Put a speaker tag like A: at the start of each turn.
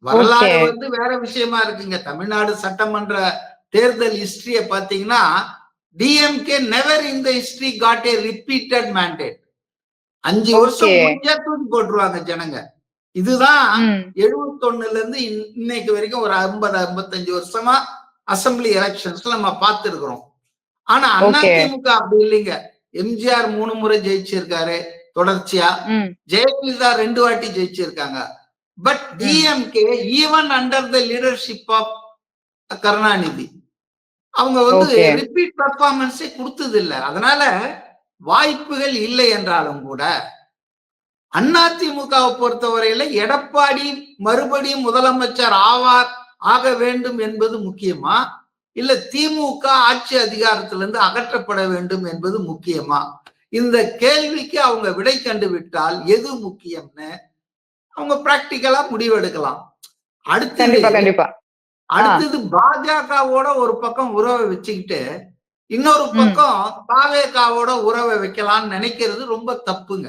A: Okay.
B: வரலாறு வேற விஷயமா இருக்குங்க. தமிழ்நாடு சட்டமன்ற தேர்தல் ஹிஸ்டரிய பாத்தீங்கன்னா, DMK never in the history got a repeated mandate. 5 வருஷம்
A: ஓகே.
B: முடிஞ்சா தூக்கி போட்டுருவாங்க ஜனங்க. இதுதான்
A: ம்.
B: 71ல இருந்து இன்னைக்கு வரைக்கும் ஒரு 50, 55 வருஷமா அசெம்பிளி எலெக்ஷன்ஸ்ல நம்ம பார்த்திருக்கிறோம். ஆனா
A: ஓகே.
B: அதிமுக அப்படி இல்லைங்க. எம்ஜிஆர் 3 முறை ஜெயிச்சிருக்காரு தொடர்ச்சியா.
A: ம்.
B: ஜெயலலிதா 2 வாட்டி ஜெயிச்சிருக்காங்க. But
A: hmm.
B: DMK even under the leadership of Karunanidhi அவங்க
A: ஓகே.
B: ரிப்பீட் பெர்ஃபார்மன்ஸே கொடுத்தது இல்ல. அதனால வாய்ப்புகள் இல்லை என்றாலும் கூட அதிமுகவை பொறுத்தவரையில எடப்பாடி மறுபடியும் முதலமைச்சர் ஆக வேண்டும் என்பது முக்கியமா, இல்ல திமுக ஆட்சி அதிகாரத்திலிருந்து அகற்றப்பட வேண்டும் என்பது முக்கியமா? இந்த கேள்விக்கு அவங்க விடை கண்டு விட்டால் எது முக்கியம்னு அவங்க பிராக்டிக்கலா முடிவெடுக்கலாம். அடுத்தது பாஜகவோட ஒரு பக்கம் உறவை வச்சுக்கிட்டு இன்னொரு பக்கம் தாவேகாவோட உறவை வைக்கலாம்னு நினைக்கிறது ரொம்ப தப்புங்க.